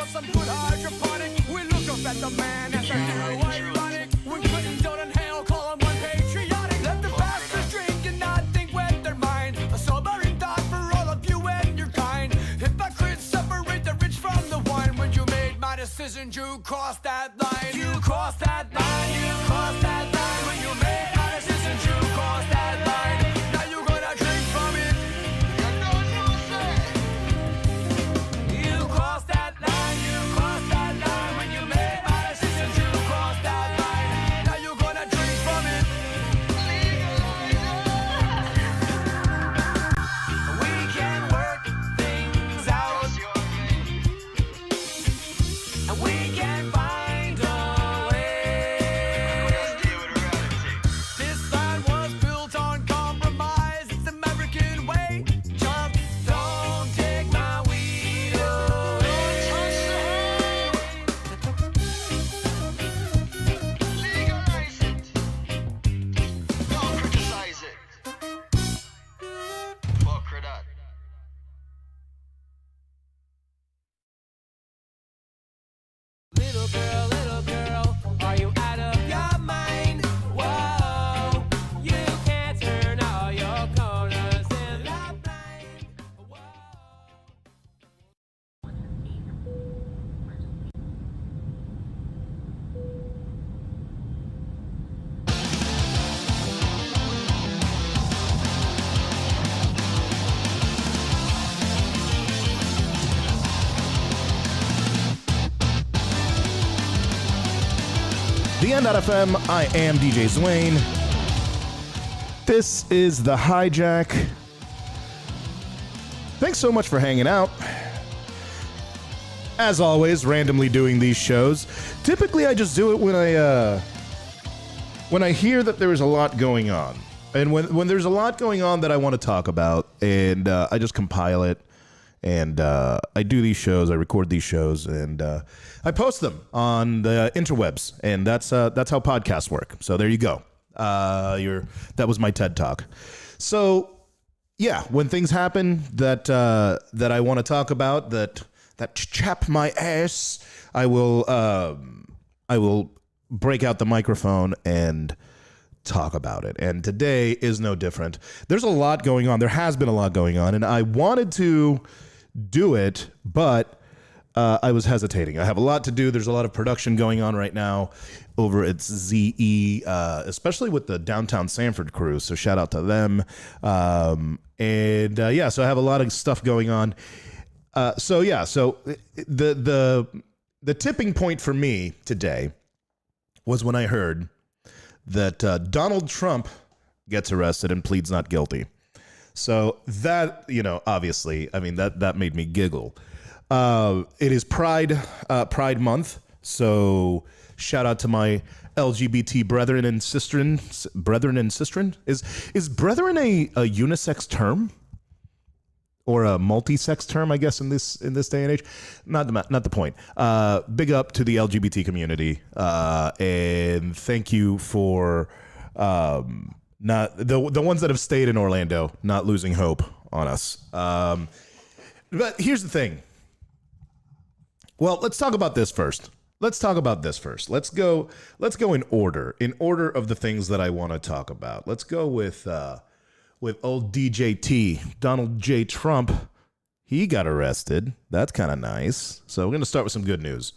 want some good hydroponic. We look up at the man as a hero ironic. We couldn't don't inhale, call him one patriotic. Let the bastards drink and not think with their mind. A sobering thought for all of you and your kind. Hypocrites separate the rich from the wine. When you made my decision, you crossed that line. You crossed that line. You crossed that line. When you made my decision, you crossed that line. Now you're gonna drink from it. You crossed that line. You crossed that line. When you made my decision, you crossed that line. Now you're gonna drink from it. We can work things out, and we can find a way. This land was built on compromise. It's the American way. Just don't take my weed away. Legalize it. Don't criticize it. Fuck her that. Little girl, are you out of your mind? Whoa, you can't turn all your corners in the blind. Whoa. The End.fm, I am DJ Zwain. This is the Hijack. Thanks so much for hanging out. As always, randomly doing these shows. Typically, I just do it when I hear that there is a lot going on. And when there's a lot going on that I want to talk about, and I just compile it. And I do these shows, I record these shows, and I post them on the interwebs, and that's how podcasts work. So there you go. That was my TED Talk. So yeah, when things happen that I want to talk about, that chap my ass, I will break out the microphone and talk about it. And today is no different. There's a lot going on. There has been a lot going on, and I wanted to do it, but I was hesitating. I have a lot to do. There's a lot of production going on right now over at ZE, especially with the Downtown Sanford crew. So shout out to them. So I have a lot of stuff going on. So the tipping point for me today was when I heard that Donald Trump gets arrested and pleads not guilty. So that, obviously, I mean, that made me giggle. It is Pride Month. So shout out to my LGBT brethren and sistren. Is brethren a unisex term? Or a multi-sex term, I guess, in this day and age? Not the point. Big up to the LGBT community. And thank you for not the ones that have stayed in Orlando, not losing hope on us. But here's the thing. Well, let's talk about this first. Let's go in order of the things that I want to talk about. Let's go with old DJT, Donald J. Trump. He got arrested. That's kind of nice. So we're going to start with some good news.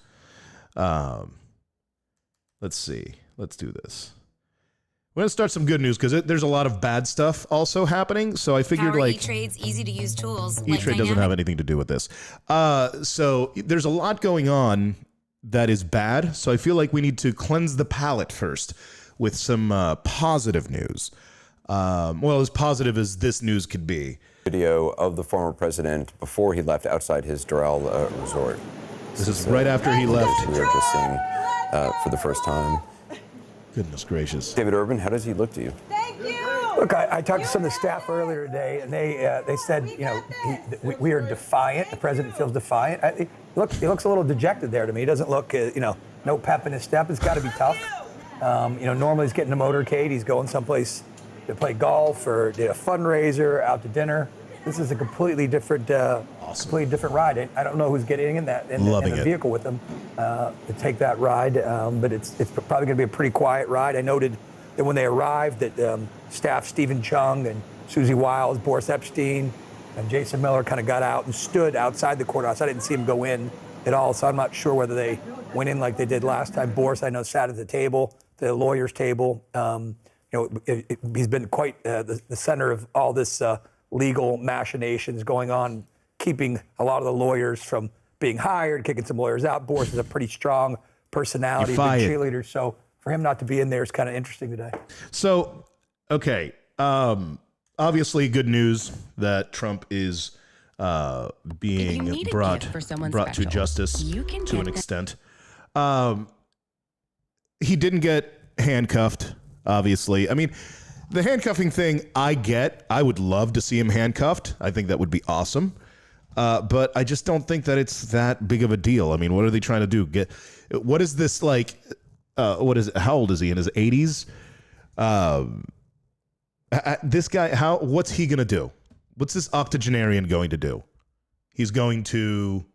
Let's see. Let's do this. We're going to start some good news because there's a lot of bad stuff also happening. So I figured E-Trade's easy to use tools. E-Trade doesn't have anything to do with this. So there's a lot going on that is bad. So I feel like we need to cleanse the palate first with some positive news. As positive as this news could be. Video of the former president before he left outside his Doral resort. This is right after he left. We were just seeing for the first time. Goodness gracious. David Urban, how does he look to you? Thank you. Look, I talked to some of the staff earlier today, and they said, we are defiant. The president feels defiant. He looks a little dejected there to me. He doesn't look, no pep in his step. It's got to be tough. Normally he's getting a motorcade. He's going someplace to play golf or did a fundraiser, out to dinner. This is a completely different awesome. Completely different ride. I don't know who's getting in the vehicle with them to take that ride, but it's probably going to be a pretty quiet ride. I noted that when they arrived, that staff Stephen Chung and Susie Wiles, Boris Epstein, and Jason Miller kind of got out and stood outside the courthouse. I didn't see them go in at all, so I'm not sure whether they went in like they did last time. Boris, I know, sat at the table, the lawyer's table. He's been quite the center of all this legal machinations going on, keeping a lot of the lawyers from being hired, kicking some lawyers out. Boris is a pretty strong personality, big cheerleader. So for him not to be in there is kind of interesting today. So, okay. Obviously, good news that Trump is being brought to justice to an extent. He didn't get handcuffed, obviously. I mean, the handcuffing thing, I get. I would love to see him handcuffed. I think that would be awesome. But I just don't think that it's that big of a deal. I mean, what are they trying to do? What is this like? What is it? How old is he? In his 80s? This guy, what's he going to do? What's this octogenarian going to do? He's going to,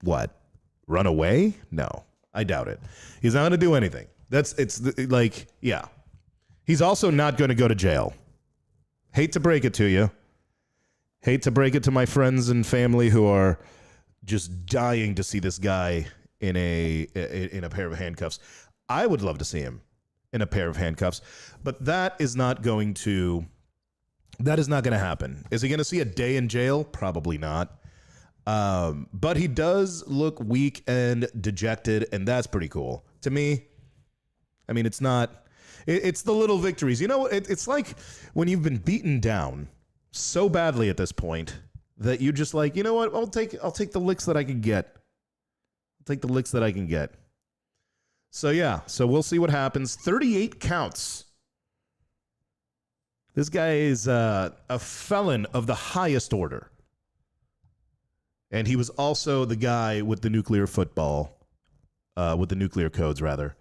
what? Run away? No, I doubt it. He's not going to do anything. Yeah. He's also not going to go to jail. Hate to break it to you. Hate to break it to my friends and family who are just dying to see this guy in a pair of handcuffs. I would love to see him in a pair of handcuffs, but that is not going to happen. Is he going to see a day in jail? Probably not. But he does look weak and dejected, and that's pretty cool to me. I mean, it's the little victories. You know, it's like when you've been beaten down so badly at this point that you just like, you know what? I'll take the licks that I can get. I'll take the licks that I can get. So yeah, so we'll see what happens. 38 counts. This guy is a felon of the highest order. And he was also the guy with the nuclear codes, rather,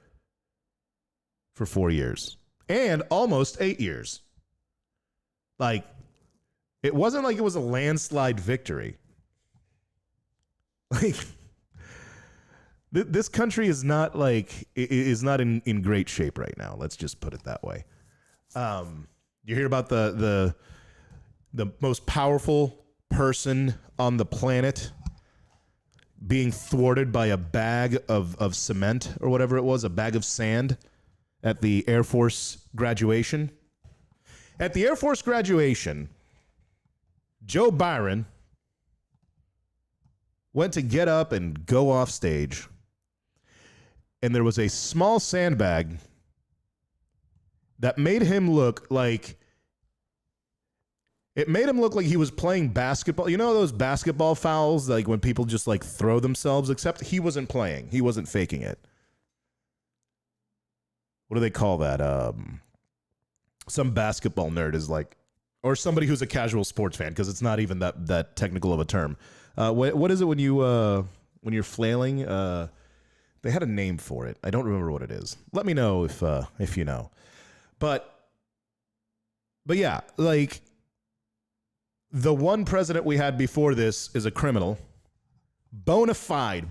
for 4 years. And almost 8 years. Like, it wasn't like it was a landslide victory. Like, this country is not in great shape right now. Let's just put it that way. You hear about the most powerful person on the planet being thwarted by a bag of cement or whatever it was, a bag of sand at the Air Force graduation. At the Air Force graduation, Joe Byron went to get up and go off stage, and there was a small sandbag that made him look like he was playing basketball. You know those basketball fouls, like when people just like throw themselves, except he wasn't playing. He wasn't faking it. What do they call that? Some basketball nerd is like, or somebody who's a casual sports fan, because it's not even that technical of a term. What is it when you're flailing? They had a name for it. I don't remember what it is. Let me know if you know. But yeah, like the one president we had before this is a criminal, bona fide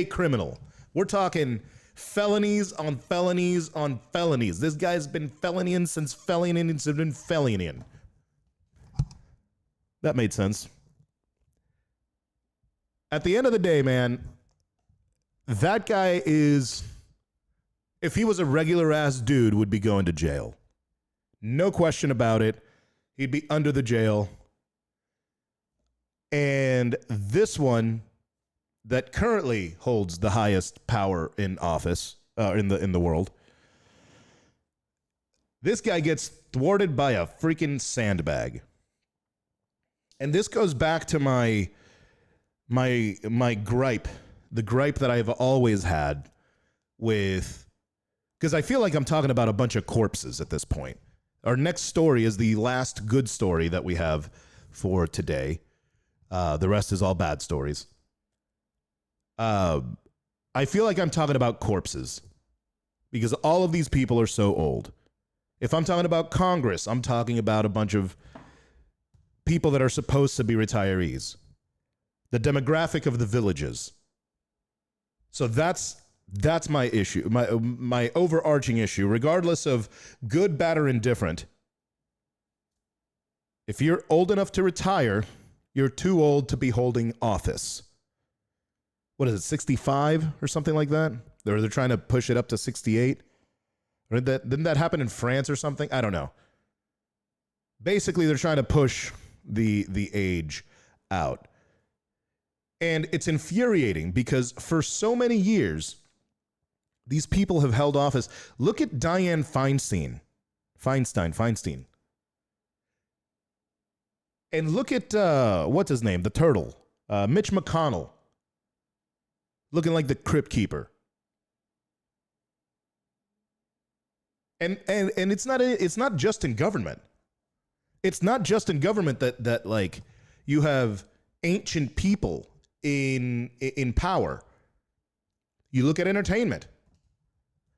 criminal. We're talking felonies on felonies on felonies. This guy's been felonying since felonying has been felonying. That made sense. At the end of the day, man, that guy is, if he was a regular ass dude, would be going to jail. No question about it. He'd be under the jail. And this one that currently holds the highest power in office, in the world, this guy gets thwarted by a freaking sandbag. And this goes back to my gripe, the gripe that I've always had with, because I feel like I'm talking about a bunch of corpses at this point. Our next story is the last good story that we have for today. The rest is all bad stories. I feel like I'm talking about corpses because all of these people are so old. If I'm talking about Congress, I'm talking about a bunch of people that are supposed to be retirees, the demographic of the villages. So that's my issue, my overarching issue, regardless of good, bad, or indifferent. If you're old enough to retire, you're too old to be holding office. What is it, 65 or something like that? They're trying to push it up to 68. Or didn't that happen in France or something? I don't know. Basically, they're trying to push the age out. And it's infuriating because for so many years, these people have held office. Look at Dianne Feinstein. And look at, what's his name? The turtle. Mitch McConnell. Looking like the crypt keeper. And it's not just in government. It's not just in government that like you have ancient people in power. You look at entertainment.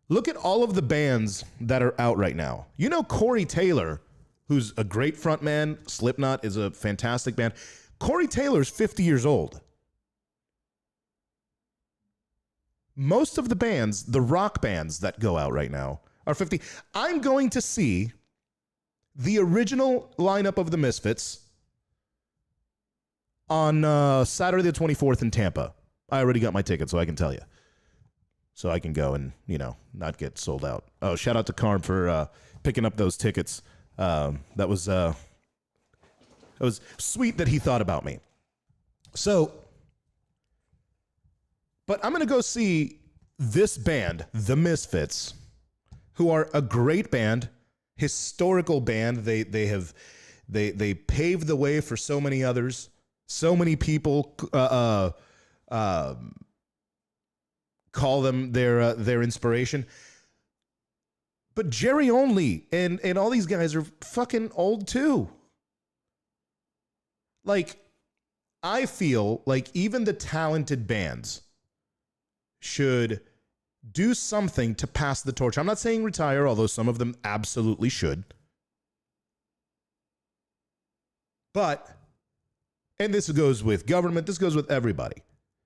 Look at all of the bands that are out right now. You know Corey Taylor, who's a great frontman. Slipknot is a fantastic band. Corey Taylor's 50 years old. Most of the bands, the rock bands that go out right now, are 50. I'm going to see the original lineup of the Misfits on Saturday the 24th in Tampa. I already got my ticket, so I can tell you. So I can go and, not get sold out. Oh, shout out to Karm for picking up those tickets. That was sweet that he thought about me. So, but I'm going to go see this band, the Misfits, who are a great band, historical band. They paved the way for so many others. So many people call them their inspiration. But Jerry Only and all these guys are fucking old too. Like, I feel like even the talented bands should do something to pass the torch. I'm not saying retire, although some of them absolutely should. But, and this goes with government, this goes with everybody.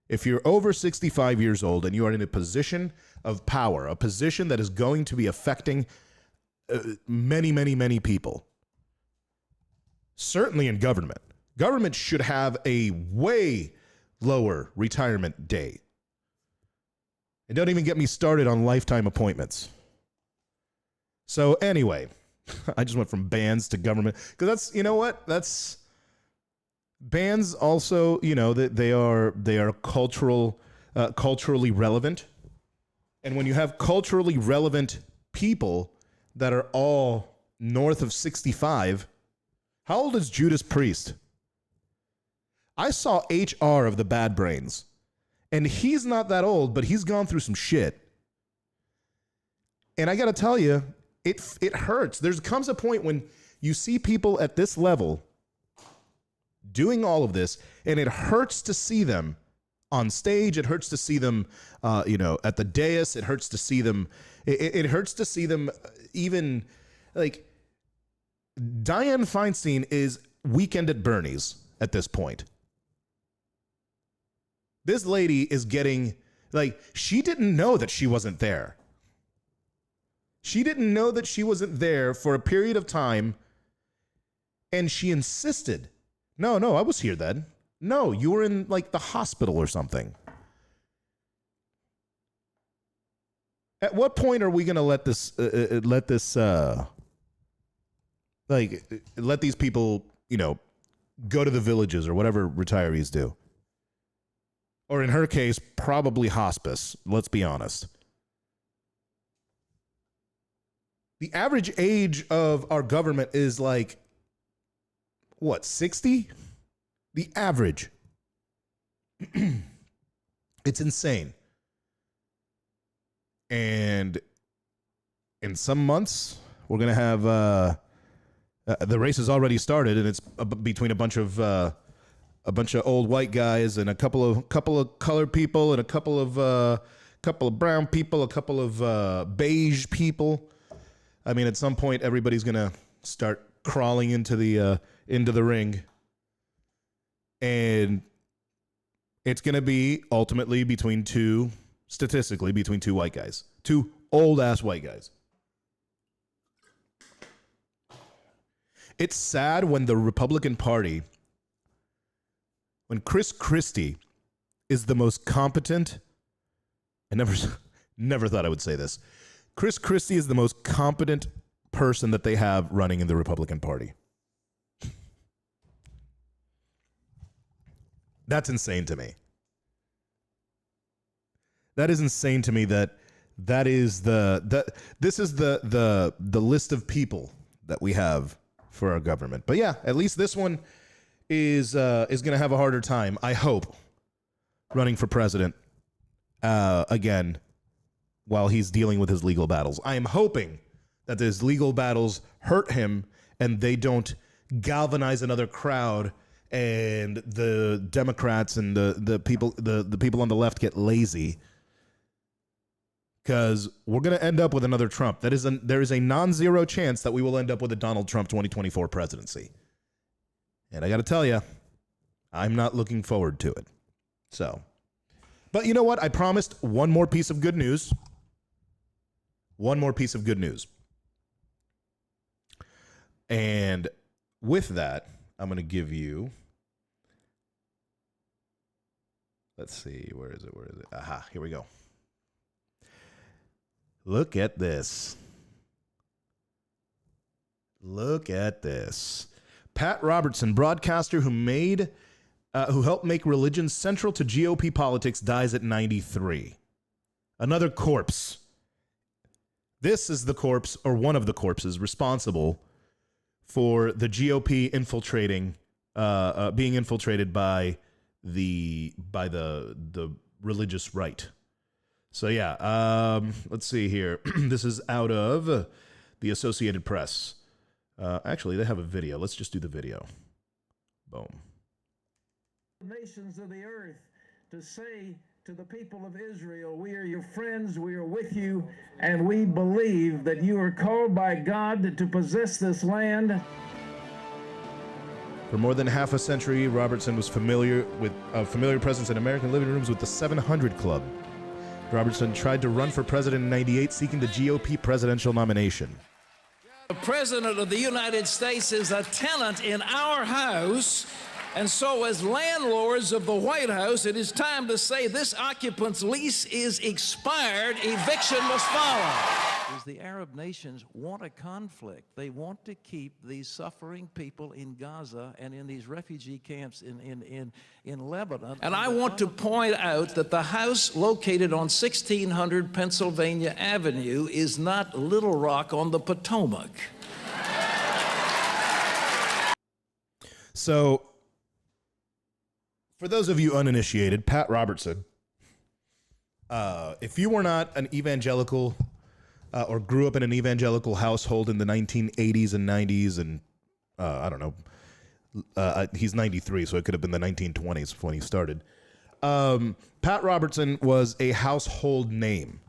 If you're over 65 years old and you are in a position of power, a position that is going to be affecting many, many, many people, certainly in government, government should have a way lower retirement day. And don't even get me started on lifetime appointments. So anyway, I just went from bands to government because that's, you know what? That's bands also, they are culturally relevant. And when you have culturally relevant people that are all north of 65, how old is Judas Priest? I saw HR of the Bad Brains. And he's not that old, but he's gone through some shit. And I got to tell you, it hurts. There comes a point when you see people at this level doing all of this, and it hurts to see them on stage. It hurts to see them, at the dais. It hurts to see them. It hurts to see them even like Dianne Feinstein is Weekend at Bernie's at this point. This lady is getting, she didn't know that she wasn't there. She didn't know that she wasn't there for a period of time, and she insisted. No, I was here then. No, you were in, the hospital or something. At what point are we going to let these people, go to the villages or whatever retirees do? Or in her case, probably hospice. Let's be honest. The average age of our government is 60? The average. It's insane. And in some months, we're going to have the race has already started, and it's between a bunch of old white guys and a couple of colored people and a couple of brown people, a couple of beige people. I mean, at some point, everybody's going to start crawling into the ring, and it's going to be ultimately statistically between two white guys, two old ass white guys. It's sad when the Republican Party, when Chris Christie is the most competent. I never thought I would say this. Chris Christie is the most competent person that they have running in the Republican Party. That's insane to me. That is insane to me that is this is the list of people that we have for our government. But yeah, at least this one is going to have a harder time, I hope, running for president again while he's dealing with his legal battles. I am hoping that his legal battles hurt him and they don't galvanize another crowd and the Democrats and the people on the left get lazy, because we're going to end up with another Trump. There is a non-zero chance that we will end up with a Donald Trump 2024 presidency. And I got to tell you, I'm not looking forward to it. So, but you know what? I promised one more piece of good news. One more piece of good news. And with that, I'm going to give you, let's see, where is it? Aha, here we go. Look at this. Look at this. Pat Robertson, broadcaster who helped make religion central to GOP politics, dies at 93. Another corpse. This is the corpse, or one of the corpses, responsible for the GOP being infiltrated by the religious right. So yeah, let's see here. This is out of the Associated Press. Actually, they have a video. Let's just do the video. Boom. Nations of the earth to say to the people of Israel, we are your friends, we are with you, and we believe that you are called by God to possess this land. For more than half a century, Robertson was familiar presence in American living rooms with the 700 Club. Robertson tried to run for president in 98, seeking the GOP presidential nomination. The President of the United States is a tenant in our house, and so as landlords of the White House, it is time to say this occupant's lease is expired, eviction must follow. The Arab nations want a conflict. They want to keep these suffering people in Gaza and in these refugee camps in Lebanon. And I want to point out that the house located on 1600 Pennsylvania Avenue is not Little Rock on the Potomac. So, for those of you uninitiated, Pat Robertson, if you were not an evangelical or grew up in an evangelical household in the 1980s and 90s, and I don't know, he's 93, so it could have been the 1920s when he started. Pat Robertson was a household name.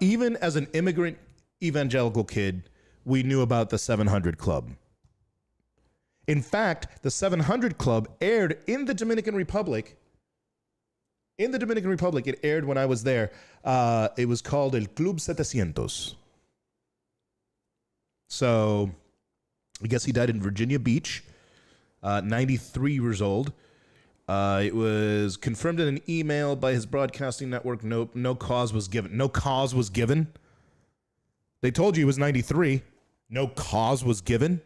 Even as an immigrant evangelical kid, we knew about the 700 Club. In fact, the 700 Club aired in the Dominican Republic. In the Dominican Republic, it aired when I was there. It was called El Club 700. So, I guess he died in Virginia Beach, 93 years old. It was confirmed in an email by his broadcasting network. No cause was given. No cause was given. They told you he was 93. No cause was given.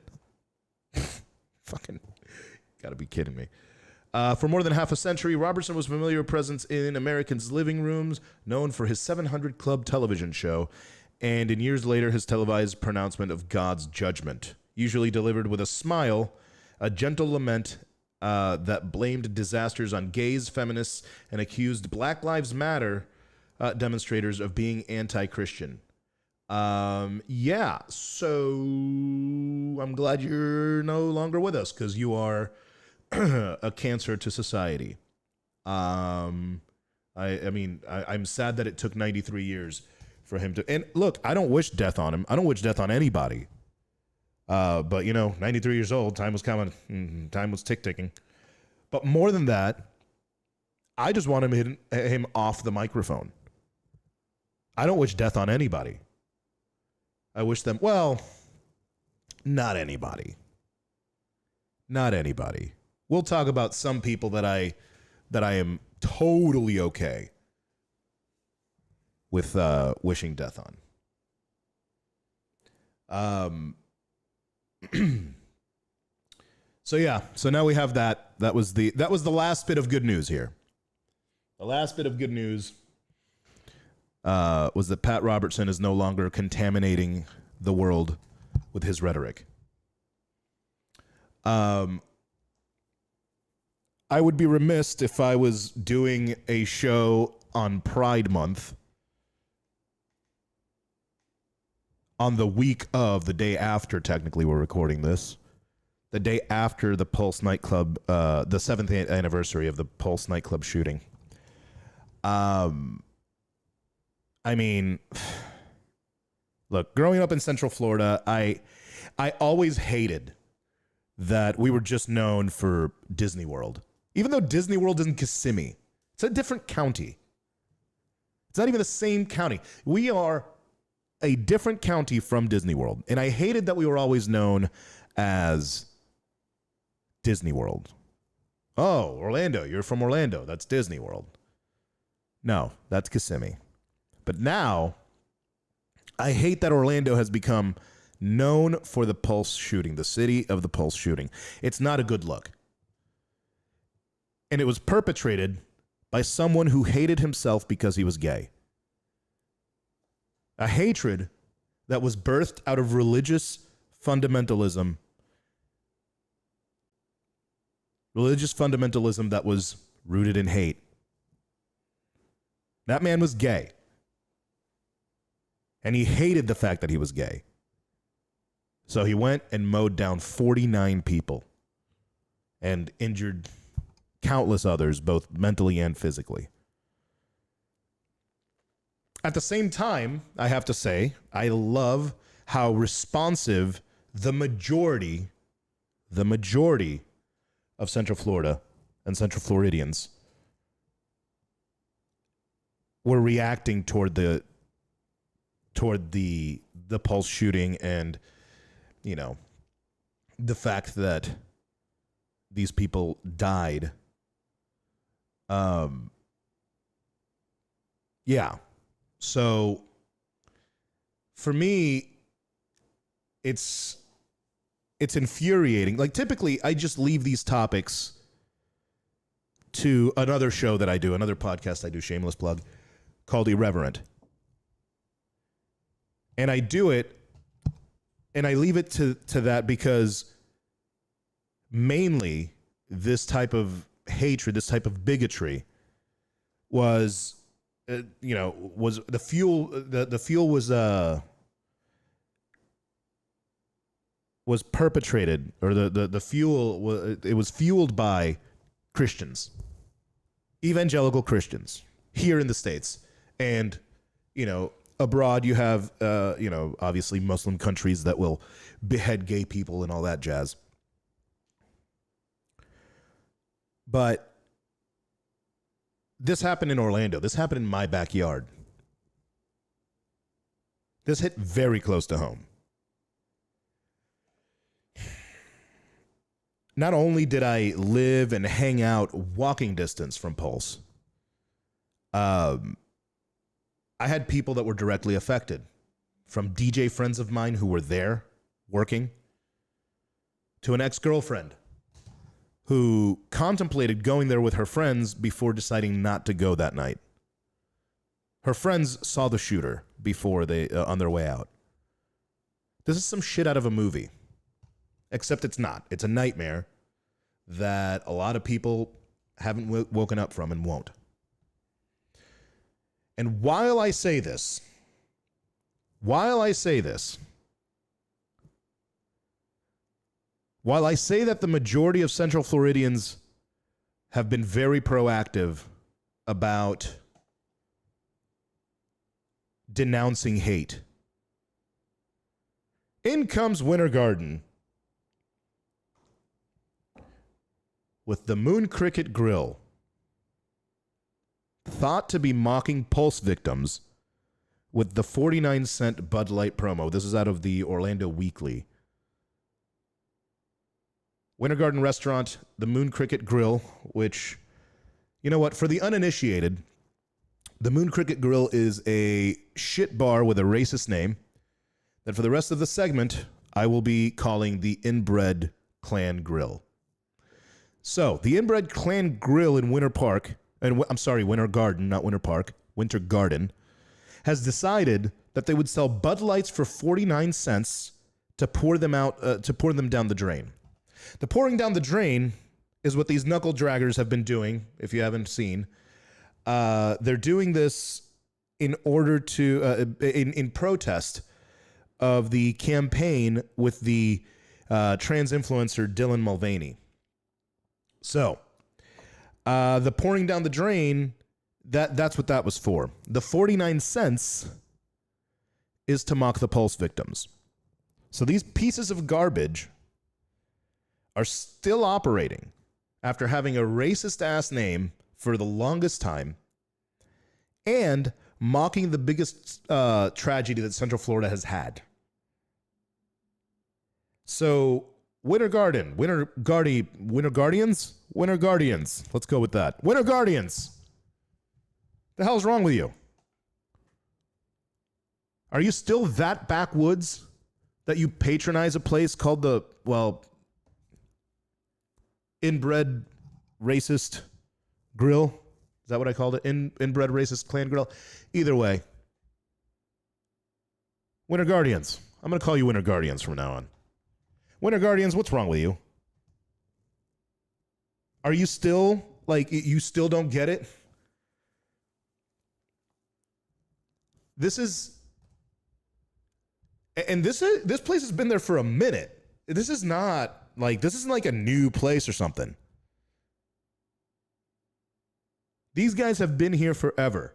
Fucking gotta be kidding me. For more than half a century, Robertson was a familiar presence in Americans' living rooms, known for his 700 Club television show, and in years later, his televised pronouncement of God's judgment, usually delivered with a smile, a gentle lament that blamed disasters on gays, feminists, and accused Black Lives Matter demonstrators of being anti-Christian. Yeah, so I'm glad you're no longer with us, because you are a cancer to society. I mean, I'm sad that it took 93 years for him to, and look, I don't wish death on him. I don't wish death on anybody. But, 93 years old, time was coming. Time was tick-ticking. But more than that, I just want him off the microphone. I don't wish death on anybody. I wish them, well, not anybody. Not anybody. We'll talk about some people that I am totally okay with wishing death on. So now we have that. That was the last bit of good news here. The last bit of good news was that Pat Robertson is no longer contaminating the world with his rhetoric. I would be remiss if I was doing a show on Pride Month on the week of, the day after, technically we're recording this, the day after the Pulse nightclub, the 7th anniversary of the Pulse nightclub shooting. I mean, look, growing up in Central Florida, I always hated that we were just known for Disney World. Even though Disney World is in Kissimmee, it's a different county. It's not even the same county. We are a different county from Disney World. And I hated that we were always known as Disney World. Oh, Orlando, you're from Orlando. That's Disney World. No, that's Kissimmee. But now, I hate that Orlando has become known for the Pulse shooting, the city of the Pulse shooting. It's not a good look. And it was perpetrated by someone who hated himself because he was gay. A hatred that was birthed out of religious fundamentalism. Religious fundamentalism that was rooted in hate. That man was gay. And he hated the fact that he was gay. So he went and mowed down 49 people and injured countless others, both mentally and physically. At the same time, I have to say, I love how responsive the majority of Central Florida and Central Floridians were reacting toward the Pulse shooting and, the fact that these people died. So for me, it's infuriating. Like, typically I just leave these topics to another show that I do, another podcast I do, shameless plug, called Irreverent. And I do it, and I leave it to that because mainly this type of hatred, this type of bigotry was the fuel. The fuel was perpetrated, or the fuel was fueled by Christians, evangelical Christians here in the States, and abroad you have obviously Muslim countries that will behead gay people and all that jazz. But this happened in Orlando. This happened in my backyard. This hit very close to home. Not only did I live and hang out walking distance from Pulse, I had people that were directly affected, from DJ friends of mine who were there working, to an ex-girlfriend who contemplated going there with her friends before deciding not to go that night. Her friends saw the shooter before they on their way out. This is some shit out of a movie. Except it's not. It's a nightmare that a lot of people haven't woken up from and won't. And while I say this, while I say that the majority of Central Floridians have been very proactive about denouncing hate, In comes Winter Garden with the Moon Cricket Grille, thought to be mocking Pulse victims with the 49-cent Bud Light promo. This is out of the Orlando Weekly. Winter Garden Restaurant, the Moon Cricket Grille, which, you know what, for the uninitiated, the Moon Cricket Grille is a shit bar with a racist name that for the rest of the segment, I will be calling the Inbred Klan Grille. So, the Inbred Klan Grille in Winter Park, and I'm sorry, Winter Garden, not Winter Park, Winter Garden, has decided that they would sell Bud Lights for 49 cents to pour them down the drain. The pouring down the drain is what these knuckle draggers have been doing, if you haven't seen. They're doing this in order to, in protest of the campaign with the trans influencer Dylan Mulvaney. So, the pouring down the drain, that's what that was for. The 49 cents is to mock the Pulse victims. So these pieces of garbage are still operating after having a racist-ass name for the longest time and mocking the biggest tragedy that Central Florida has had. So, Winter Guardians? Winter Guardians. Let's go with that. Winter Guardians. The hell's wrong with you? Are you still that backwoods that you patronize a place called the, well, Inbred Racist Grill? Is that what I called it? Inbred Racist Klan Grill? Either way. Winter Guardians. I'm going to call you Winter Guardians from now on. Winter Guardians, what's wrong with you? Are you still, like, you still don't get it? This place has been there for a minute. This isn't like a new place or something. These guys have been here forever.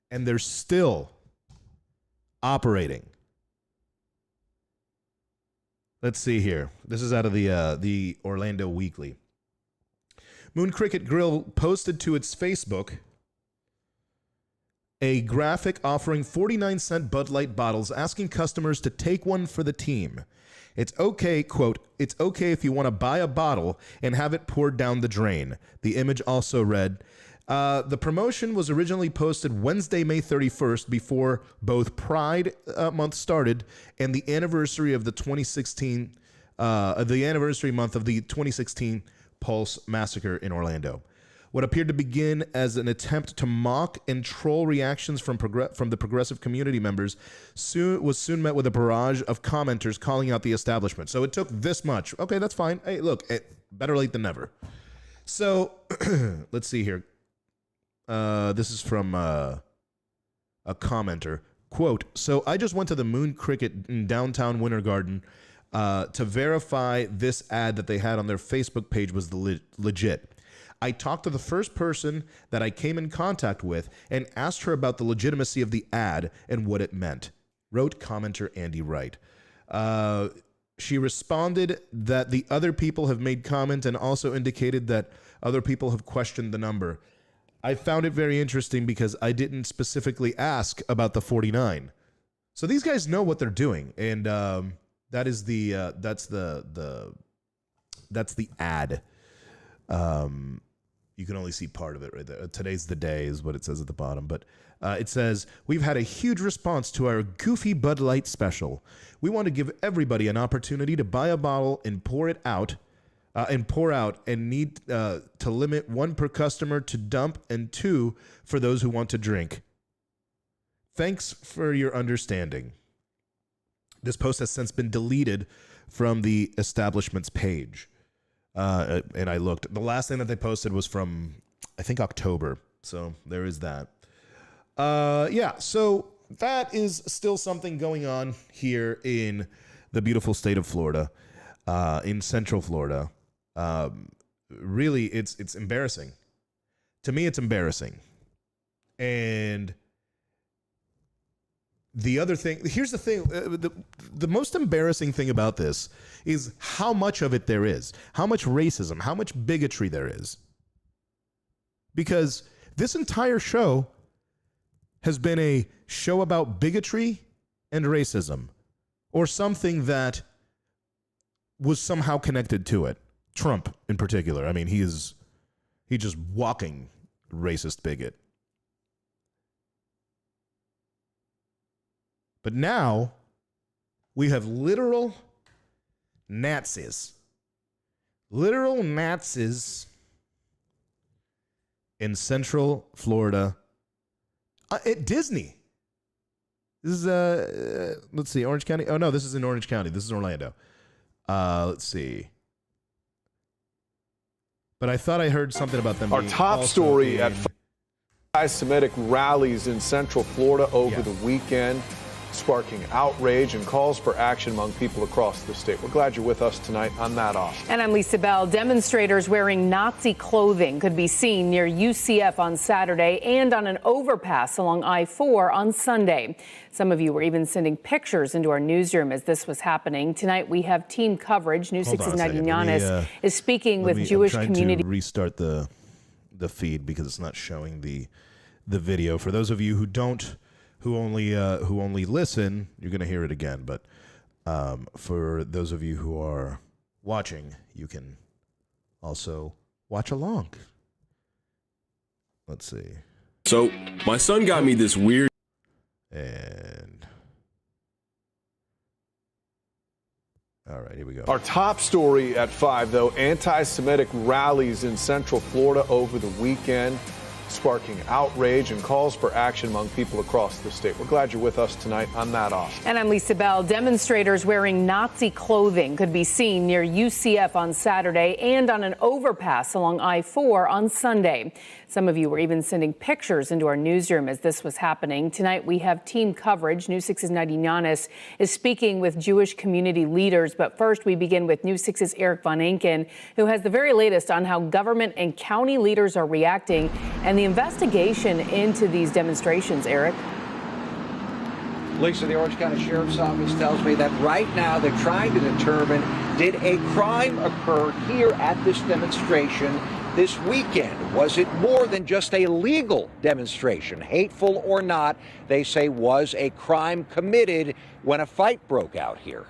And they're still operating. Let's see here. This is out of the Orlando Weekly. Moon Cricket Grill posted to its Facebook a graphic offering 49-cent Bud Light bottles, asking customers to take one for the team. It's okay, quote, it's okay if you want to buy a bottle and have it poured down the drain. The image also read, the promotion was originally posted Wednesday, May 31st, before both Pride month started and the anniversary of the 2016, the anniversary month of the 2016 Pulse massacre in Orlando. What appeared to begin as an attempt to mock and troll reactions from the progressive community members was soon met with a barrage of commenters calling out the establishment. So it took this much. Okay, that's fine. Hey, look, better late than never. So let's see here. This is from a commenter. Quote, so I just went to the Moon Cricket in downtown Winter Garden to verify this ad that they had on their Facebook page was legit. I talked to the first person that I came in contact with and asked her about the legitimacy of the ad and what it meant, wrote commenter Andy Wright. She responded that the other people have made comment and also indicated that other people have questioned the number. I found it very interesting because I didn't specifically ask about the 49. So these guys know what they're doing, and that's the ad. You can only see part of it right there. Today's the day is what it says at the bottom. But it says, we've had a huge response to our goofy Bud Light special. We want to give everybody an opportunity to buy a bottle and pour out and need to limit 1 per customer to dump and 2 for those who want to drink. Thanks for your understanding. This post has since been deleted from the establishment's page. And I looked. The last thing that they posted was from, I think, October. So there is that. Yeah, so that is still something going on here in the beautiful state of Florida, in Central Florida. Really, it's embarrassing. To me, it's embarrassing. And The other thing, here's the thing, the most embarrassing thing about this is how much of it there is, how much racism, how much bigotry there is. Because this entire show has been a show about bigotry and racism, or something that was somehow connected to it. Trump in particular. I mean, he's just walking racist bigot. But now we have literal Nazis. Literal Nazis in Central Florida at Disney. This is, let's see, Orange County. Oh, no, this is in Orange County. This is Orlando. Let's see. But I thought I heard something about them. Our top story at anti-Semitic rallies in Central Florida over the weekend, sparking outrage and calls for action among people across the state. We're glad you're with us tonight. I'm Matt Austin. And I'm Lisa Bell. Demonstrators wearing Nazi clothing could be seen near UCF on Saturday and on an overpass along I-4 on Sunday. Some of you were even sending pictures into our newsroom as this was happening. Tonight we have team coverage. News 6's Nadia Yanis is speaking with Jewish community. I'm trying to restart the feed because it's not showing the video. For those of you who don't, who only listen, you're going to hear it again. But for those of you who are watching, you can also watch along. Let's see. So my son got me this weird. And all right, here we go. Our top story at 5, though, anti-Semitic rallies in Central Florida over the weekend, sparking outrage and calls for action among people across the state. We're glad you're with us tonight. I'm Matt Austin. And I'm Lisa Bell. Demonstrators wearing Nazi clothing could be seen near UCF on Saturday and on an overpass along I-4 on Sunday. Some of you were even sending pictures into our newsroom as this was happening. Tonight we have team coverage. News 6's Nadia Yanis is speaking with Jewish community leaders. But first we begin with News 6's Eric Von Enken, who has the very latest on how government and county leaders are reacting and the investigation into these demonstrations. Eric. Lisa, the Orange County Sheriff's Office tells me that right now they're trying to determine, did a crime occur here at this demonstration this weekend? Was it more than just a legal demonstration, hateful or not? They say was a crime committed when a fight broke out here.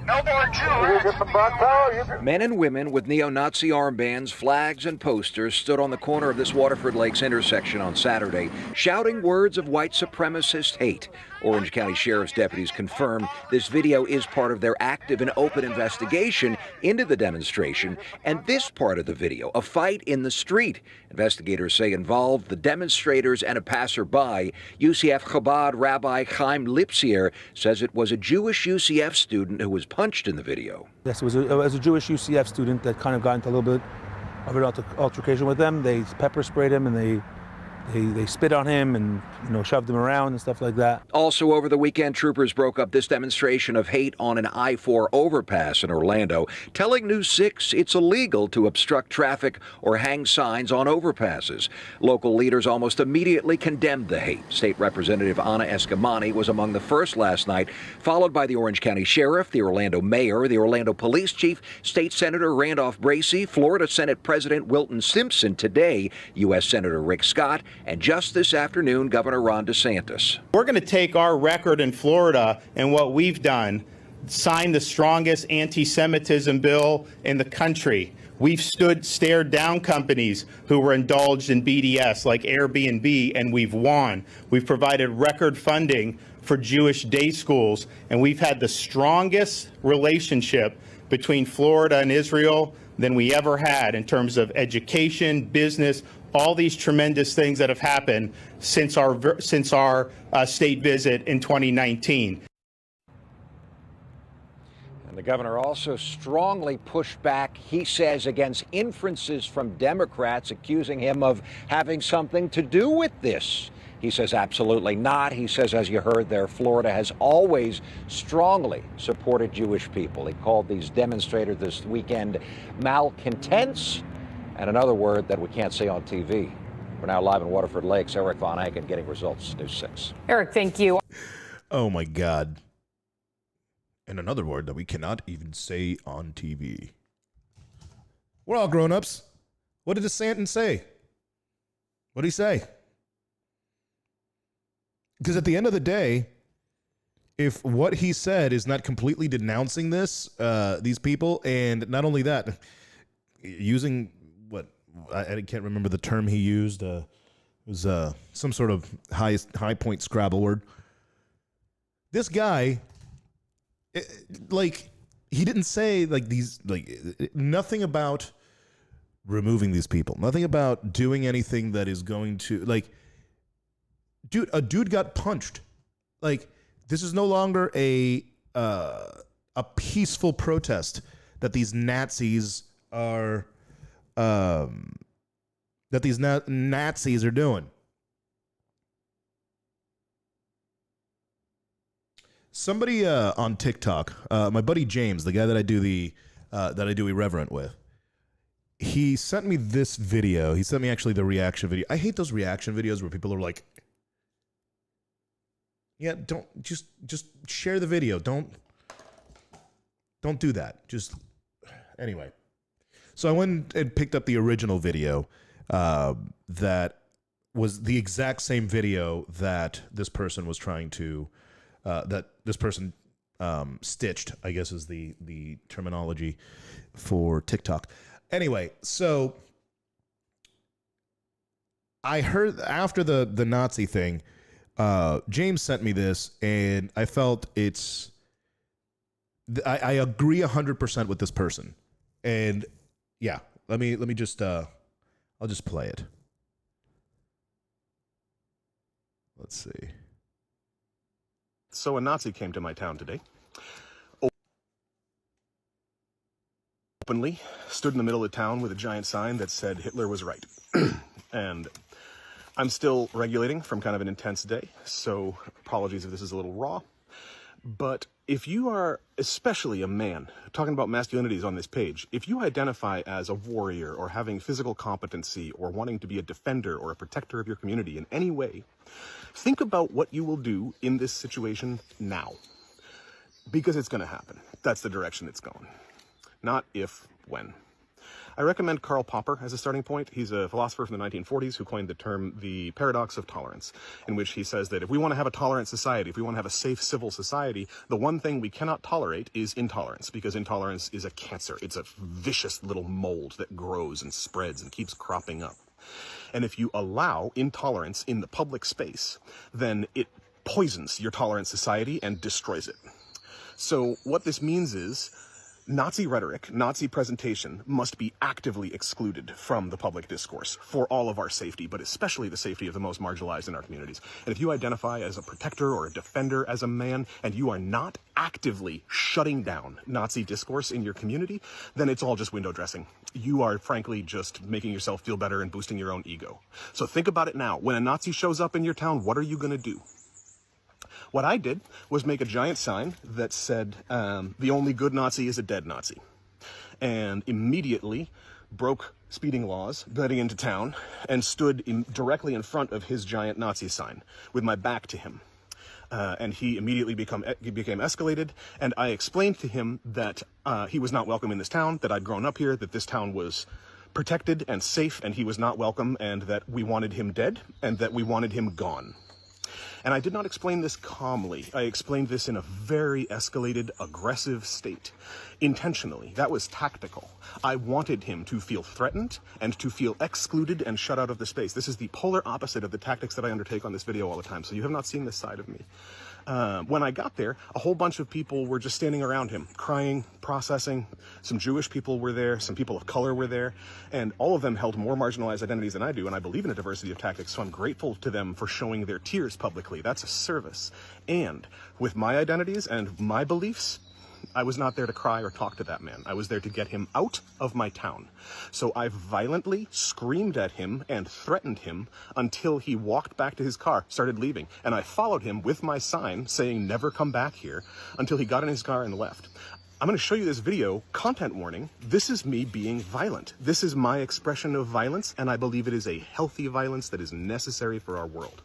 No more Jews. Men and women with neo-Nazi armbands, flags, and posters stood on the corner of this Waterford Lakes intersection on Saturday, shouting words of white supremacist hate. Orange County Sheriff's deputies confirmed this video is part of their active and open investigation into the demonstration, and this part of the video, a fight in the street, investigators say involved the demonstrators and a passerby. UCF Chabad Rabbi Chaim Lipsier says it was a Jewish UCF student who was punched in the video. Yes, it was a Jewish UCF student that kind of got into a little bit of an altercation with them. They pepper sprayed him and they spit on him and, shoved him around and stuff like that. Also over the weekend, troopers broke up this demonstration of hate on an I-4 overpass in Orlando, telling News 6 it's illegal to obstruct traffic or hang signs on overpasses. Local leaders almost immediately condemned the hate. State Representative Anna Escamani was among the first last night, followed by the Orange County Sheriff, the Orlando Mayor, the Orlando Police Chief, State Senator Randolph Bracey, Florida Senate President Wilton Simpson today, U.S. Senator Rick Scott, and just this afternoon, Governor Ron DeSantis. We're going to take our record in Florida and what we've done, sign the strongest anti-Semitism bill in the country. We've stared down companies who were indulged in BDS like Airbnb, and we've won. We've provided record funding for Jewish day schools, and we've had the strongest relationship between Florida and Israel than we ever had in terms of education, business, all these tremendous things that have happened since our state visit in 2019. And the governor also strongly pushed back, he says, against inferences from Democrats accusing him of having something to do with this. He says absolutely not. He says, as you heard there, Florida has always strongly supported Jewish people. He called these demonstrators this weekend malcontents, and another word that we can't say on TV. We're now live in Waterford Lakes. Eric Von Anken getting results. News 6. Eric, thank you. Oh my God. And another word that we cannot even say on TV. We're all grown-ups. What did DeSantis say? What did he say? Because at the end of the day, if what he said is not completely denouncing these people, and not only that, using what I can't remember the term he used. It was some sort of high point Scrabble word. This guy, he didn't say nothing about removing these people, nothing about doing anything that is going to a dude got punched. This is no longer a peaceful protest that these Nazis are Nazis are doing. Somebody on TikTok, my buddy James, the guy that I do Irreverent with, he sent me this video. He sent me actually the reaction video. I hate those reaction videos where people are like, yeah, don't just share the video. Don't do that. Anyway. So I went and picked up the original video that was the exact same video that this person was trying to stitched, I guess is the terminology for TikTok. Anyway, so I heard after the Nazi thing, James sent me this, and I felt I agree 100% with this person. And yeah, let me just I'll just play it. Let's see. So a Nazi came to my town today, openly stood in the middle of town with a giant sign that said Hitler was right. And I'm still regulating from kind of an intense day, so apologies if this is a little raw. But if you are, especially a man, talking about masculinities on this page, if you identify as a warrior or having physical competency or wanting to be a defender or a protector of your community in any way, think about what you will do in this situation now. Because it's going to happen. That's the direction it's going. Not if, when. I recommend Karl Popper as a starting point. He's a philosopher from the 1940s who coined the term the paradox of tolerance, in which he says that if we want to have a tolerant society, if we want to have a safe civil society, the one thing we cannot tolerate is intolerance, because intolerance is a cancer. It's a vicious little mold that grows and spreads and keeps cropping up. And if you allow intolerance in the public space, then it poisons your tolerant society and destroys it. So what this means is Nazi rhetoric, Nazi presentation must be actively excluded from the public discourse for all of our safety, but especially the safety of the most marginalized in our communities. And if you identify as a protector or a defender as a man, and you are not actively shutting down Nazi discourse in your community, then it's all just window dressing. You are frankly just making yourself feel better and boosting your own ego. So think about it now. When a Nazi shows up in your town, what are you going to do? What I did was make a giant sign that said, the only good Nazi is a dead Nazi. And immediately broke speeding laws getting into town and stood directly in front of his giant Nazi sign with my back to him. And he immediately became escalated. And I explained to him that he was not welcome in this town, that I'd grown up here, that this town was protected and safe, and he was not welcome, and that we wanted him dead, and that we wanted him gone. And I did not explain this calmly. I explained this in a very escalated, aggressive state. Intentionally. That was tactical. I wanted him to feel threatened and to feel excluded and shut out of the space. This is the polar opposite of the tactics that I undertake on this video all the time. So you have not seen this side of me. When I got there, a whole bunch of people were just standing around him, crying, processing. Some Jewish people were there, some people of color were there, and all of them held more marginalized identities than I do, and I believe in a diversity of tactics, so I'm grateful to them for showing their tears publicly. That's a service. And with my identities and my beliefs, I was not there to cry or talk to that man. I was there to get him out of my town. So I violently screamed at him and threatened him until he walked back to his car, started leaving. And I followed him with my sign saying, "Never come back here," until he got in his car and left. I'm going to show you this video. Content warning. This is me being violent. This is my expression of violence, and I believe it is a healthy violence that is necessary for our world.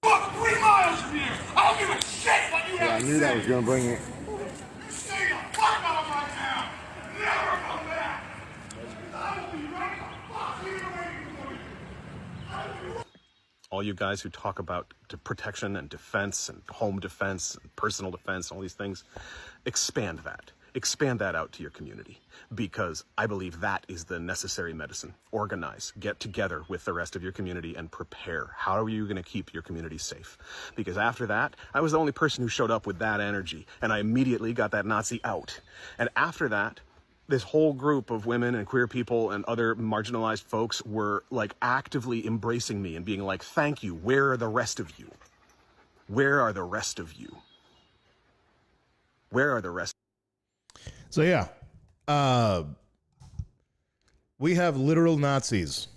Fuck 3 miles from here! I don't give a shit what you have to say! I knew that was going to bring it. Stay the fuck out of my town! Never come back! I will be right the fuck here waiting for you! All you guys who talk about protection and defense and home defense and personal defense, all these things, expand that. Expand that out to your community, because I believe that is the necessary medicine. Organize, get together with the rest of your community and prepare. How are you going to keep your community safe? Because after that, I was the only person who showed up with that energy, and I immediately got that Nazi out. And after that, this whole group of women and queer people and other marginalized folks were like actively embracing me and being like, thank you. Where are the rest of you? Where are the rest of you? Where are the rest? So yeah, we have literal Nazis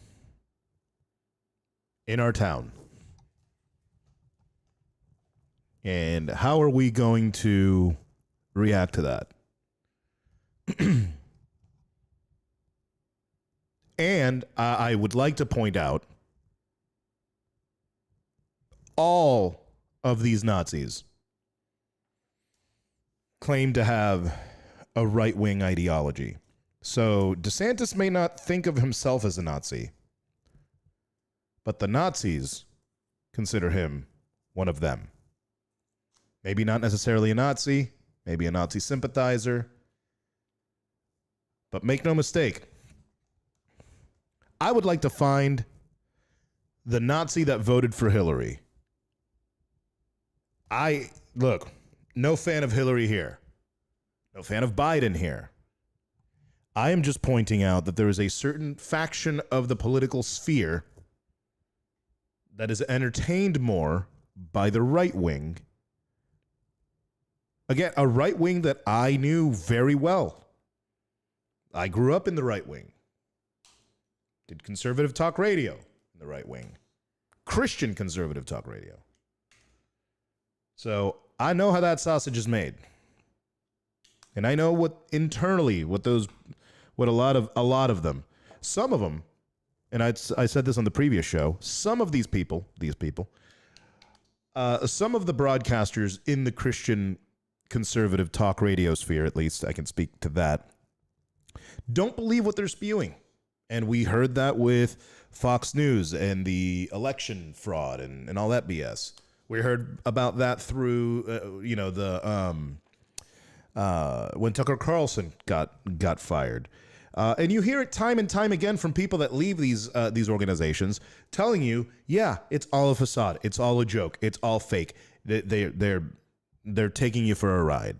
in our town. And how are we going to react to that? And I would like to point out, all of these Nazis claim to have a right-wing ideology. So DeSantis may not think of himself as a Nazi, but the Nazis consider him one of them. Maybe not necessarily a Nazi, maybe a Nazi sympathizer, but make no mistake, I would like to find the Nazi that voted for Hillary. Look, no fan of Hillary here. No fan of Biden here. I am just pointing out that there is a certain faction of the political sphere that is entertained more by the right wing. Again, a right wing that I knew very well. I grew up in the right wing. Did conservative talk radio in the right wing. Christian conservative talk radio. So I know how that sausage is made. And I know what internally, what a lot of them, some of them, and I said this on the previous show, some of these people, some of the broadcasters in the Christian conservative talk radio sphere, at least I can speak to that, don't believe what they're spewing. And we heard that with Fox News and the election fraud and all that BS. We heard about that through, when Tucker Carlson got fired. And you hear it time and time again from people that leave these organizations telling you, yeah, it's all a facade. It's all a joke. It's all fake. They're taking you for a ride.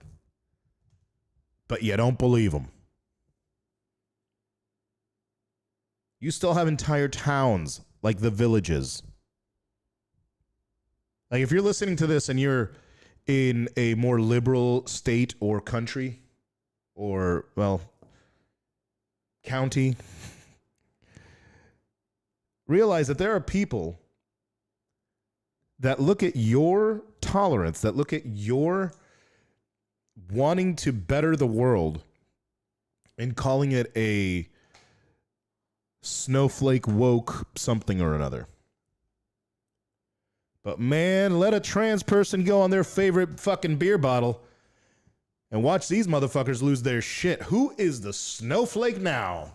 But you don't believe them. You still have entire towns like the Villages. Like if you're listening to this and you're in a more liberal state or country or, well, county, realize that there are people that look at your tolerance, that look at your wanting to better the world and calling it a snowflake woke something or another. But man, let a trans person go on their favorite fucking beer bottle and watch these motherfuckers lose their shit. Who is the snowflake now?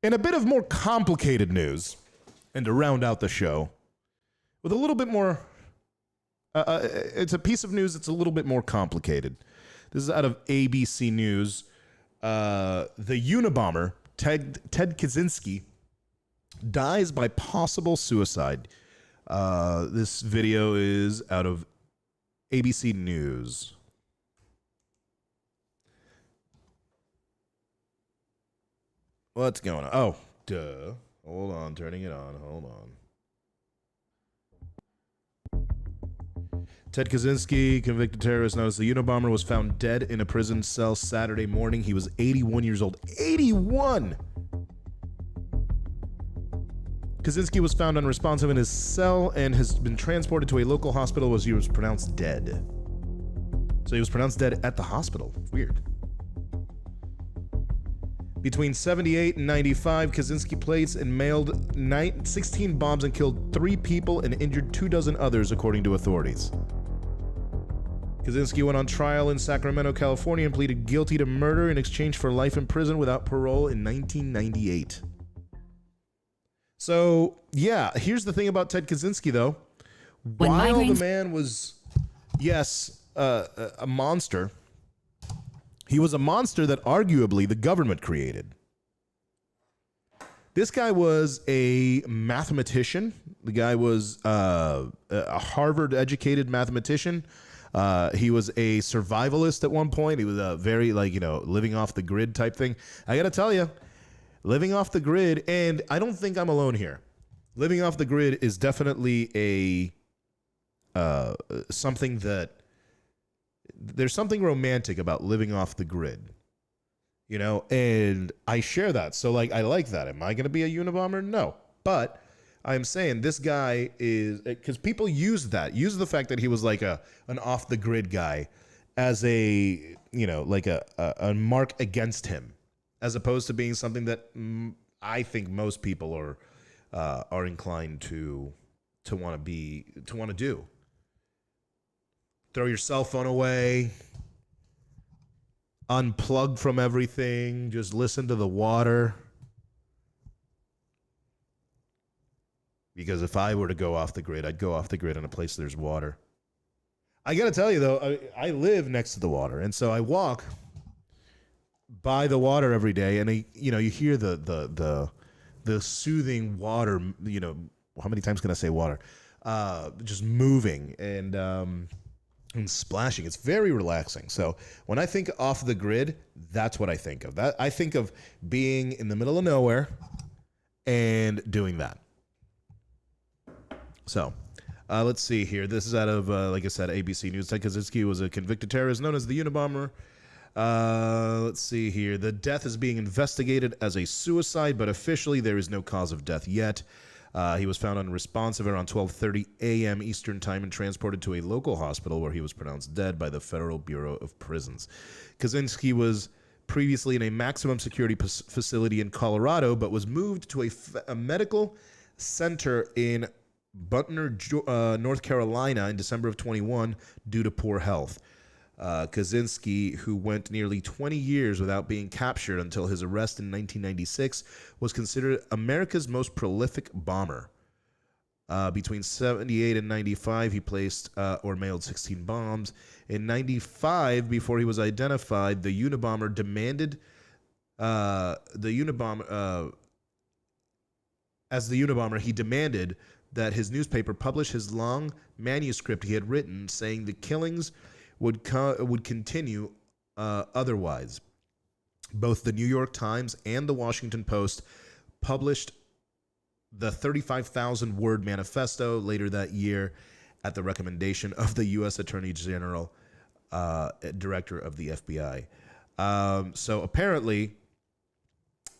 In a bit of more complicated news, and to round out the show, with a little bit more, it's a piece of news that's a little bit more complicated. This is out of ABC News. The Unabomber, Ted Kaczynski, dies by possible suicide. This video is out of ABC News. What's going on? Oh, duh. Hold on, turning it on. Hold on. Ted Kaczynski, convicted terrorist known as the Unabomber, was found dead in a prison cell Saturday morning. He was 81 years old. 81! Kaczynski was found unresponsive in his cell and has been transported to a local hospital where he was pronounced dead. So he was pronounced dead at the hospital. Weird. Between 78 and 95, Kaczynski placed and mailed 16 bombs and killed 3 people and injured 24 others, according to authorities. Kaczynski went on trial in Sacramento, California, and pleaded guilty to murder in exchange for life in prison without parole in 1998. So, yeah, here's the thing about Ted Kaczynski, though. While the man was, yes, a monster, he was a monster that arguably the government created. This guy was a mathematician. The guy was a Harvard-educated mathematician. He was a survivalist at one point. He was a very, living off the grid type thing. I got to tell you, living off the grid, and I don't think I'm alone here. Living off the grid is definitely something that there's something romantic about living off the grid, and I share that. So I like that. Am I going to be a Unabomber? No. But I'm saying this guy is, because people use the fact that he was like an off the grid guy as a mark against him, as opposed to being something that I think most people are inclined to want to do. Throw your cell phone away, unplug from everything, just listen to the water. Because if I were to go off the grid, I'd go off the grid in a place there's water. I got to tell you, though, I live next to the water, and so I walk by the water every day, and you hear the soothing water, how many times can I say water? Just moving and splashing. It's very relaxing. So when I think off the grid, that's what I think of. I think of being in the middle of nowhere and doing that. So let's see here. This is out of, like I said, ABC News. Ted Kaczynski was a convicted terrorist known as the Unabomber. Let's see here. The death is being investigated as a suicide, but officially there is no cause of death yet. He was found unresponsive around 12:30 a.m. Eastern Time and transported to a local hospital where he was pronounced dead by the Federal Bureau of Prisons. Kaczynski was previously in a maximum security facility in Colorado, but was moved to a medical center in Butner, North Carolina in December of 21 due to poor health. Kaczynski, who went nearly 20 years without being captured until his arrest in 1996, was considered America's most prolific bomber. Between 78 and 95, he placed or mailed 16 bombs. In 95, before he was identified, the Unabomber demanded he demanded that his newspaper publish his long manuscript he had written, saying the killings would continue otherwise. Both the New York Times and the Washington Post published the 35,000-word manifesto later that year at the recommendation of the U.S. Attorney General, Director of the FBI. So apparently,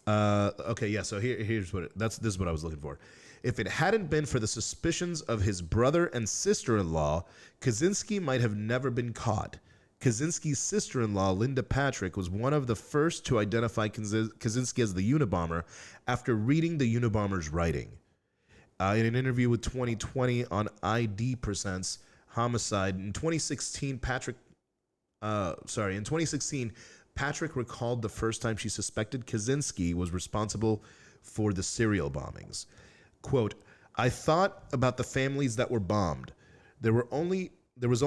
okay, yeah. So here's this is what I was looking for. If it hadn't been for the suspicions of his brother and sister-in-law, Kaczynski might have never been caught. Kaczynski's sister-in-law, Linda Patrick, was one of the first to identify Kaczynski as the Unabomber after reading the Unabomber's writing. In an interview with 2020 on ID Presents Homicide, in 2016, Patrick recalled the first time she suspected Kaczynski was responsible for the serial bombings. Quote, I thought about the families that were bombed. There was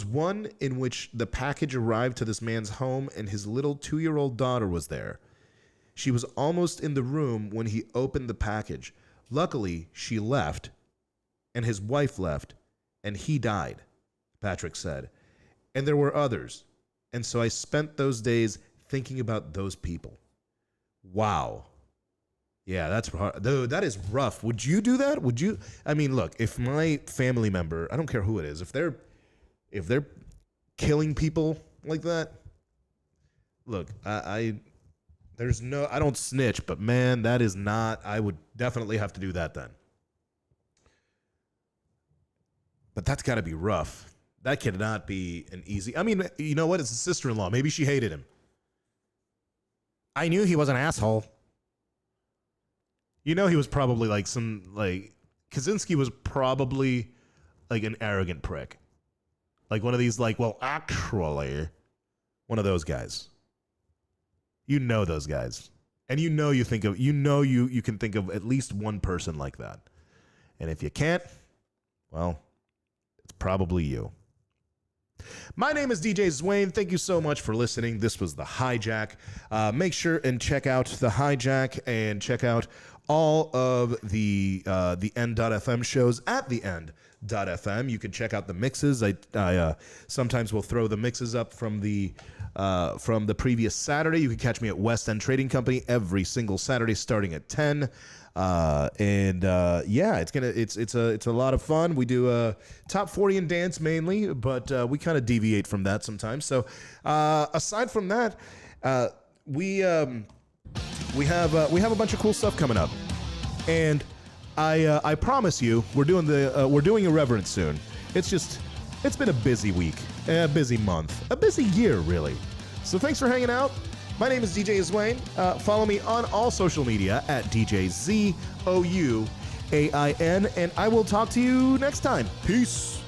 one in which the package arrived to this man's home and his little 2-year-old daughter was there. She was almost in the room when he opened the package. Luckily, she left, and his wife left, and he died, Patrick said. And there were others. And so I spent those days thinking about those people. Wow. Yeah, that's hard. Dude, that is rough. Would you do that? Would you? I mean, look, if my family member, I don't care who it is, if they're killing people like that, look, there's I don't snitch, but man, that is not, I would definitely have to do that then. But that's got to be rough. That cannot be an easy, I mean, you know what? It's a sister-in-law. Maybe she hated him. I knew he was an asshole. You know, he was probably like Kaczynski was probably like an arrogant prick. Like one of these, like, well, actually, one of those guys. You know those guys. And you can think of at least one person like that. And if you can't, well, it's probably you. My name is DJ Zwain. Thank you so much for listening. This was The Hijack. Make sure and check out The Hijack and check out all of the End.fm shows at the End.fm. You can check out the mixes. I sometimes will throw the mixes up from the previous Saturday. You can catch me at West End Trading Company every single Saturday starting at 10. Yeah, it's a lot of fun. We do top 40 and dance mainly, but we kind of deviate from that sometimes. So aside from that, we have a bunch of cool stuff coming up, and I promise you we're doing Irreverent soon. It's been a busy week, a busy month, a busy year really. So thanks for hanging out. My name is DJ Zwain. Follow me on all social media at DJ ZOUAIN, and I will talk to you next time. Peace.